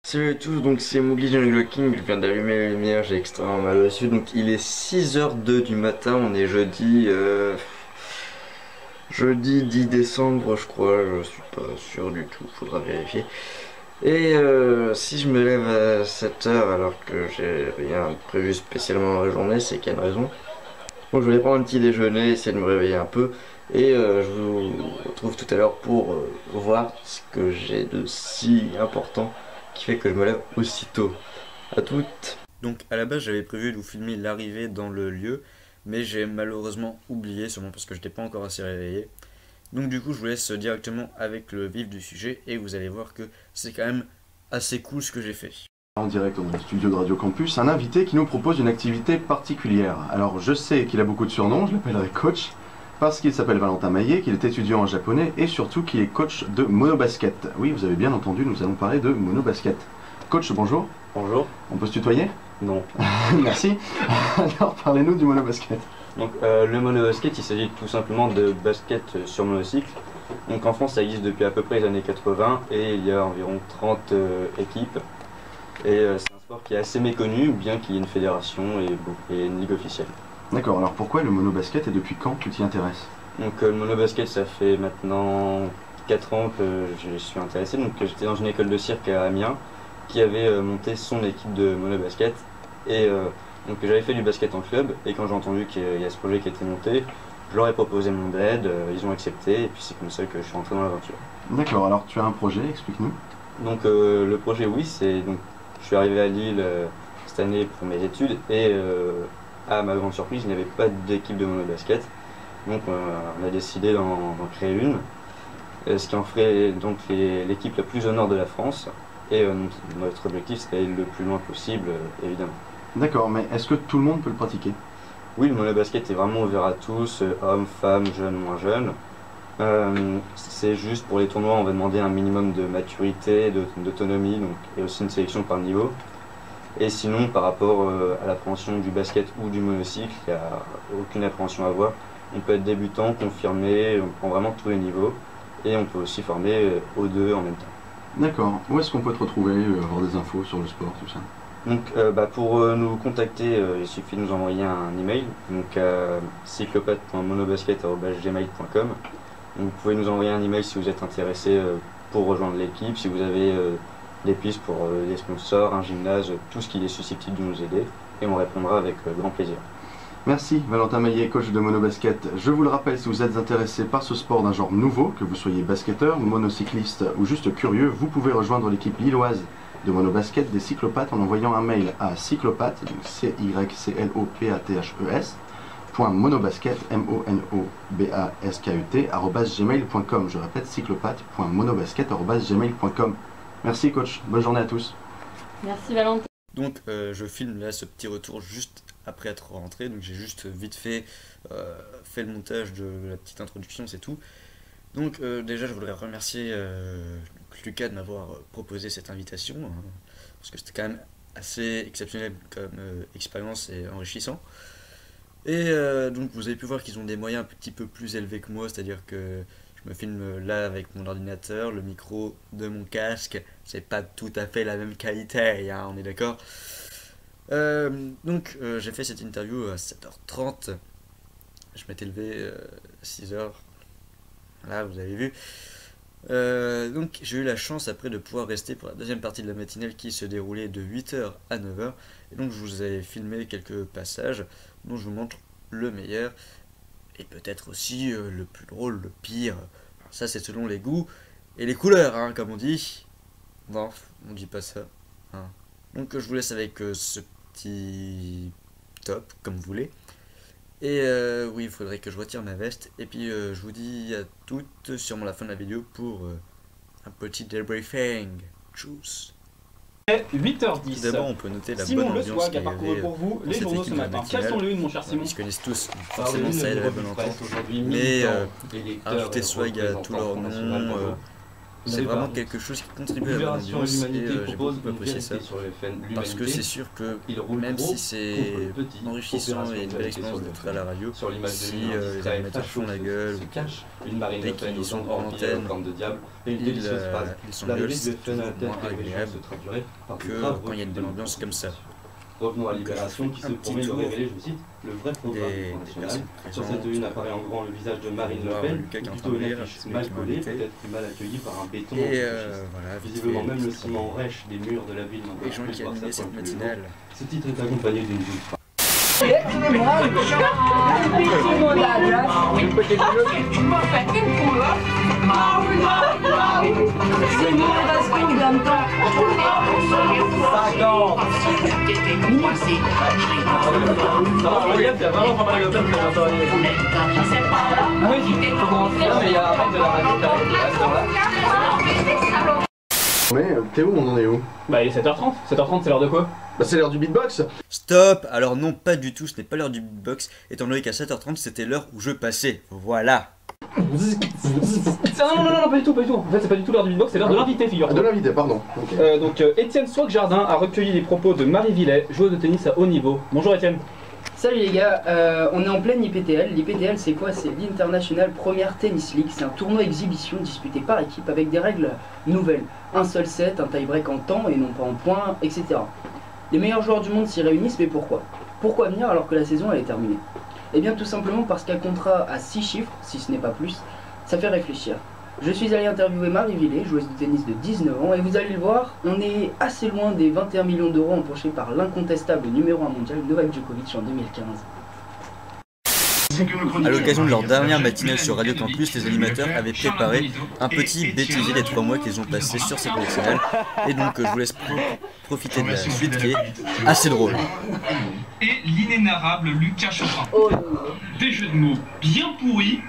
Salut à tous, donc c'est Mowgli Jungle King, je viens d'allumer la lumière, j'ai extrêmement mal au dessus, donc il est 6h02 du matin, on est jeudi 10 décembre je crois, je suis pas sûr du tout, faudra vérifier. Et si je me lève à 7h alors que j'ai rien prévu spécialement dans la journée, c'est qu'il y a une raison. Donc je vais prendre un petit déjeuner, essayer de me réveiller un peu, et je vous retrouve tout à l'heure pour voir ce que j'ai de si important qui fait que je me lève aussitôt. À toutes. Donc à la base j'avais prévu de vous filmer l'arrivée dans le lieu, mais j'ai malheureusement oublié, sûrement parce que je n'étais pas encore assez réveillé. Donc du coup je vous laisse directement avec le vif du sujet et vous allez voir que c'est quand même assez cool ce que j'ai fait. En direct dans le studio de Radio Campus, un invité qui nous propose une activité particulière. Alors je sais qu'il a beaucoup de surnoms, je l'appellerai coach, parce qu'il s'appelle Valentin Maillet, qu'il est étudiant en japonais et surtout qu'il est coach de monobasket. Oui, vous avez bien entendu, nous allons parler de monobasket. Coach, bonjour. Bonjour. On peut se tutoyer? Non. Merci. Alors parlez-nous du monobasket. Donc le monobasket, il s'agit tout simplement de basket sur monocycle. Donc en France, ça existe depuis à peu près les années 80 et il y a environ 30 équipes. Et c'est un sport qui est assez méconnu, bien qu'il y ait une fédération et une ligue officielle. D'accord, alors pourquoi le monobasket et depuis quand tu t'y intéresses? Donc le monobasket, ça fait maintenant 4 ans que je suis intéressé. Donc j'étais dans une école de cirque à Amiens qui avait monté son équipe de monobasket. Et donc j'avais fait du basket en club et quand j'ai entendu qu'il y a ce projet qui était monté, je leur ai proposé mon aide, ils ont accepté et puis c'est comme ça que je suis rentré dans l'aventure. D'accord, alors tu as un projet, explique-nous. Donc le projet, oui, c'est donc je suis arrivé à Lille cette année pour mes études et à ma grande surprise, il n'y avait pas d'équipe de monobasket. Donc on a décidé d'en créer une, ce qui en ferait donc l'équipe la plus au nord de la France. Et notre objectif c'est d'aller le plus loin possible, évidemment. D'accord, mais est-ce que tout le monde peut le pratiquer? Oui, le monobasket est vraiment ouvert à tous, hommes, femmes, jeunes, moins jeunes. C'est juste pour les tournois, on va demander un minimum de maturité, d'autonomie, et aussi une sélection par niveau. Et sinon, par rapport à l'appréhension du basket ou du monocycle, il n'y a aucune appréhension à avoir. On peut être débutant, confirmé, on prend vraiment tous les niveaux. Et on peut aussi former aux deux en même temps. D'accord, où est-ce qu'on peut te retrouver, avoir des infos sur le sport, tout ça? Donc pour nous contacter, il suffit de nous envoyer un email, donc à cyclopathe.monobasket@gmail.com. Vous pouvez nous envoyer un email si vous êtes intéressé pour rejoindre l'équipe, si vous avez des pistes pour des sponsors, un gymnase, tout ce qui est susceptible de nous aider, et on répondra avec grand plaisir. Merci Valentin Maillet, coach de monobasket. Je vous le rappelle, si vous êtes intéressé par ce sport d'un genre nouveau, que vous soyez basketteur, monocycliste ou juste curieux, vous pouvez rejoindre l'équipe lilloise de monobasket des cyclopathes en envoyant un mail à cyclopathe, donc cyclopathes, .monobasket, monobasket, @gmail.com. Je répète, cyclopathe.monobasket@gmail.com. Merci coach, bonne journée à tous. Merci Valentin. Donc je filme là ce petit retour juste après être rentré, donc j'ai juste vite fait le montage de la petite introduction, c'est tout. Donc déjà je voudrais remercier Lucas de m'avoir proposé cette invitation, hein, parce que c'était quand même assez exceptionnel comme expérience et enrichissant. Et donc vous avez pu voir qu'ils ont des moyens un petit peu plus élevés que moi, c'est-à-dire que je me filme là avec mon ordinateur, le micro de mon casque, c'est pas tout à fait la même qualité, hein, on est d'accord. Donc j'ai fait cette interview à 7h30, je m'étais levé à 6h, là vous avez vu. Donc j'ai eu la chance après de pouvoir rester pour la deuxième partie de la matinale qui se déroulait de 8h à 9h. Et donc je vous ai filmé quelques passages dont je vous montre le meilleur et peut-être aussi le plus drôle, le pire. Alors ça c'est selon les goûts et les couleurs, hein, comme on dit. Non, on dit pas ça, hein. Donc je vous laisse avec ce petit top comme vous voulez. Et oui, il faudrait que je retire ma veste. Et puis je vous dis à toutes, sûrement la fin de la vidéo, pour un petit debriefing. Tchuss. 8h10. D'abord, on peut noter la Simon bonne Le ambiance Swag qu'il a y parcouru avait pour vous dans les cette journaux équipe ce de matin. matinale. Quels sont les une, mon cher Simon? Ils se connaissent tous, donc Alors, forcément ça aide à la bonne entente. Mais ajouter swag à tous leurs noms, c'est vraiment quelque chose qui contribue à Libération et l'ambiance et l'humanité j'ai propose beaucoup une apprécié ça. vérité sur l'humanité. Parce que c'est sûr que Il roule même gros si c'est contre le petit. enrichissant Opération et une belle vérité expérience sur le d'être à la radio, Sur l'image de si l'humain, les animateurs font la gueule, se cache une Marine dès Le Pen qu'ils au sont son en empilé en antenne, forme de diable et une ils délicieuse phrase. La s'engueulent, musique de c'est Fun à toujours tête moins et les agréable se traduirait par que de graves quand il y a une refus belle de ambiance comme ça. Revenons à Libération qui se Un petit promet de tour révéler, je cite, le vrai programme du des Front National. personnes Sur cette présentes. une apparaît en grand le visage de Marine Le Voir Pen, Lucas qui est en train plutôt de une lire, affiche celui mal qui m'a collée, invité. peut-être plus mal accueillie par un béton Et antifasciste. voilà, vite Visiblement fait, même le petite ciment rêche des murs de la ville n'en les peut gens plus qui voir animaient sa cette pointe plus matinale. Ce titre est accompagné d'une douce phrase. Mais Théo, on en est où? Bah il est 7h30. 7h30 c'est l'heure de quoi? Bah c'est l'heure du beatbox. Stop! Alors non, pas du tout, ce n'est pas l'heure du beatbox, étant donné qu'à 7h30 c'était l'heure où je passais. Voilà. Non, pas du tout, pas du tout. En fait c'est pas du tout l'heure du beatbox, c'est l'heure de l'invité, Ah, figure-toi. de l'invité, pardon. Ok. Donc Étienne Swag-Jardin a recueilli les propos de Marie Villet, joueuse de tennis à haut niveau. Bonjour Étienne. Salut les gars, on est en pleine IPTL. L'IPTL c'est quoi? C'est l'International Premier Tennis League. C'est un tournoi exhibition disputé par équipe avec des règles nouvelles. Un seul set, un tie-break en temps et non pas en points, etc. Les meilleurs joueurs du monde s'y réunissent, mais pourquoi? Pourquoi venir alors que la saison elle est terminée? Eh bien tout simplement parce qu'un contrat à 6 chiffres, si ce n'est pas plus, ça fait réfléchir. Je suis allé interviewer Marie Villet, joueuse de tennis de 19 ans, et vous allez le voir, on est assez loin des 21 millions d'euros empochés par l'incontestable numéro 1 mondial Novak Djokovic en 2015. À l'occasion de leur dernière matinale sur Radio Campus, les animateurs avaient préparé un petit bêtisier des 3 mois qu'ils ont passé sur cette matinale. Et donc je vous laisse profiter de la suite qui est assez drôle. Et l'inénarrable Lucas Chopin. Oh, Des jeux de mots bien pourris.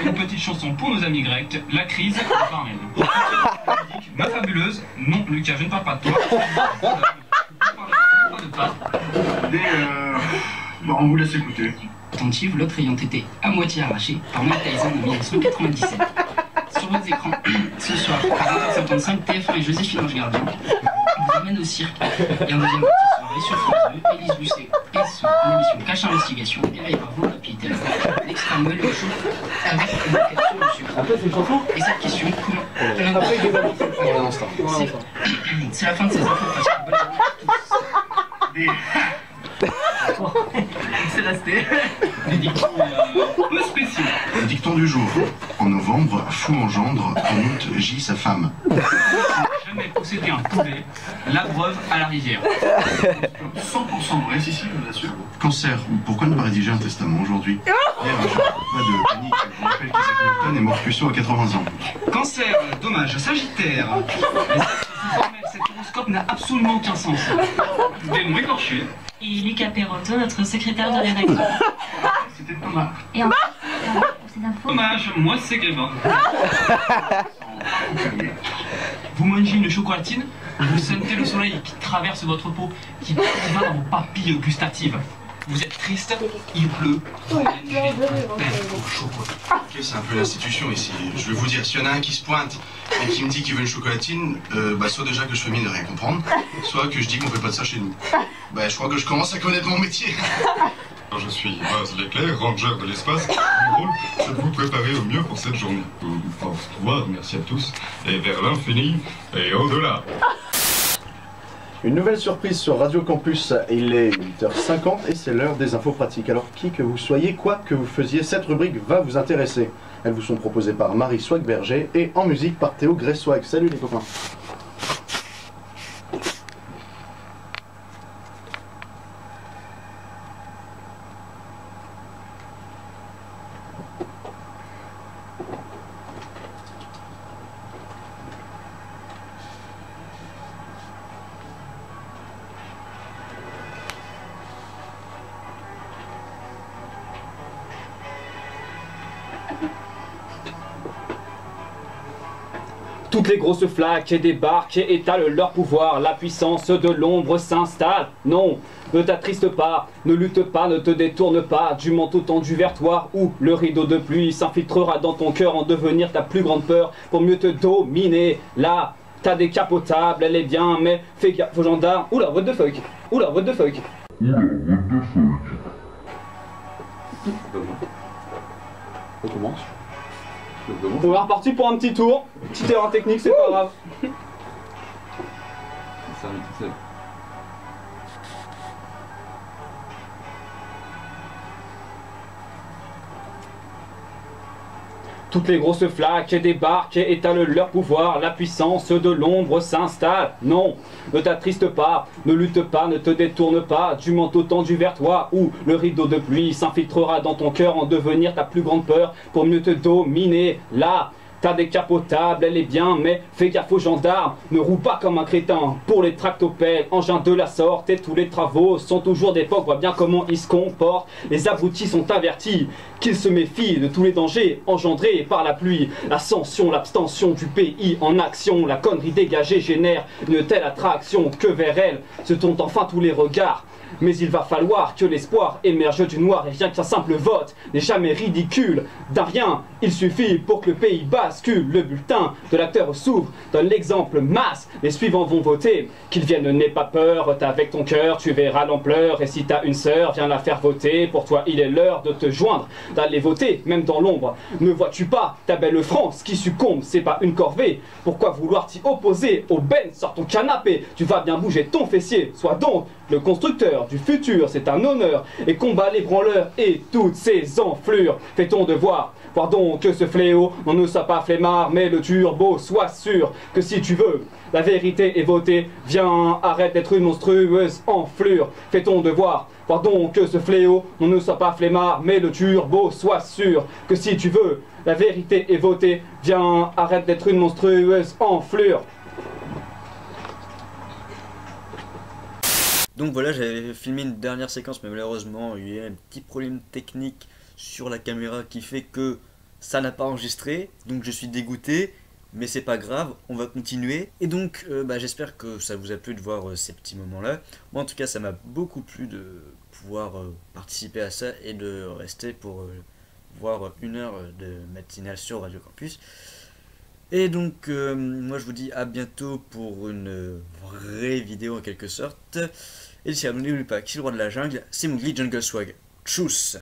Une petite chanson pour nos amis grecs, la crise par elle. Ma fabuleuse, non Lucas, je ne parle pas de toi. Bon, on vous laisse écouter. Attentive, l'autre ayant été à moitié arraché par Mike Tyson en 1997. Sur vos écrans, ce soir, à 20h55, TF1 et Joséphine Ange Gardien vous emmènent au cirque. Et en deuxième partie soirée, sur France 2, Élise Lucet et son émission Cache Investigation. Et là, il va vous rappeler l'extrême moelle le chaud avec une question de sucre. Après c'est une chanson. Et cette question, comment Après il débat. C'est la fin de ces infos parce que bonne journée à tous. C'est resté. Des dictons peu spéciaux. Le dicton du jour. En novembre, fou engendre, honte gît sa femme. Jamais possédé un poulet, la preuve à la rivière. 100% vrai, si, je vous assure. Cancer, pourquoi ne pas rédiger un testament aujourd'hui? Vierge, pas de panique, je rappelle qu'Isaac Newton est mort puceau à 80 ans. Cancer, dommage, Sagittaire. Cet horoscope n'a absolument aucun sens. Démon écorché. Et Lucas Perotto, notre secrétaire de rédaction. C'était Thomas. Et en pour ces infos. Dommage, moi c'est Grévin. Vous mangez une chocolatine, vous sentez le soleil qui traverse votre peau, qui va dans vos papilles gustatives. Vous êtes triste, il pleut, vous mangez un pain au chocolat. Ok, c'est un peu l'institution ici. Je vais vous dire, s'il y en a un qui se pointe et qui me dit qu'il veut une chocolatine, soit déjà que je fais mine de rien comprendre, soit que je dis qu'on fait pas de ça chez nous. Je crois que je commence à connaître mon métier. Je suis Buzz l'éclair, ranger de l'espace. Mon rôle, c'est de vous préparer au mieux pour cette journée. Au revoir, merci à tous, et vers l'infini et au-delà. Une nouvelle surprise sur Radio Campus, il est 8h50 et c'est l'heure des infos pratiques. Alors qui que vous soyez, quoi que vous faisiez, cette rubrique va vous intéresser. Elles vous sont proposées par Marie Swag-Berger et en musique par Théo Gresswag. Salut les copains. Toutes les grosses flaques débarquent et étalent leur pouvoir. La puissance de l'ombre s'installe. Non, ne t'attriste pas, ne lutte pas, ne te détourne pas du manteau tendu vers toi, où le rideau de pluie s'infiltrera dans ton cœur en devenir ta plus grande peur pour mieux te dominer. Là, t'as décapotable, elle est bien, mais fais gaffe aux gendarmes. Oula, what the fuck? Oula, what the fuck? Oula, what the fuck? On commence. On est reparti pour un petit tour. Petit erreur technique, c'est pas grave. Ça arrive tout seul. Toutes les grosses flaques débarquent et étalent leur pouvoir. La puissance de l'ombre s'installe. Non, ne t'attriste pas, ne lutte pas, ne te détourne pas du manteau tendu vers toi, où le rideau de pluie s'infiltrera dans ton cœur en devenir ta plus grande peur pour mieux te dominer. Là, t'as décapotable, elle est bien, mais fais gaffe aux gendarmes, ne roule pas comme un crétin. Pour les tractopelles, engins de la sorte, et tous les travaux sont toujours d'époque, vois bien comment ils se comportent. Les abrutis sont avertis qu'ils se méfient de tous les dangers engendrés par la pluie. L'ascension, l'abstention du pays en action, la connerie dégagée génère une telle attraction que vers elle se tournent enfin tous les regards. Mais il va falloir que l'espoir émerge du noir, et rien qu'un simple vote n'est jamais ridicule. D'un rien, il suffit pour que le pays bascule. Le bulletin de l'acteur s'ouvre, donne l'exemple masse, les suivants vont voter. Qu'ils viennent, n'aie pas peur, t'as avec ton cœur, tu verras l'ampleur. Et si t'as une sœur, viens la faire voter. Pour toi, il est l'heure de te joindre, d'aller voter, même dans l'ombre. Ne vois-tu pas ta belle France qui succombe, c'est pas une corvée. Pourquoi vouloir t'y opposer? Au Ben, sors ton canapé, tu vas bien bouger ton fessier. Sois donc le constructeur du futur, c'est un honneur. Et combat les branleurs et toutes ces enflures. Fais ton devoir, voir donc que ce fléau n'en ne soit pas flemmard, mais le turbo, sois sûr que si tu veux la vérité est votée, viens, arrête d'être une monstrueuse enflure. Fais ton devoir, voir donc que ce fléau n'en ne soit pas flemmard, mais le turbo, sois sûr que si tu veux la vérité est votée, viens, arrête d'être une monstrueuse enflure. Donc voilà, j'avais filmé une dernière séquence, mais malheureusement il y a un petit problème technique sur la caméra qui fait que ça n'a pas enregistré. Donc je suis dégoûté, mais c'est pas grave, on va continuer. Et donc j'espère que ça vous a plu de voir ces petits moments là. Moi en tout cas ça m'a beaucoup plu de pouvoir participer à ça et de rester pour voir 1 heure de matinale sur Radio Campus. Et donc moi je vous dis à bientôt pour une vraie vidéo en quelque sorte. Et d'ici là, n'oubliez pas qui est le roi de la jungle, c'est Mowgli Jungle Swag. Tchuss!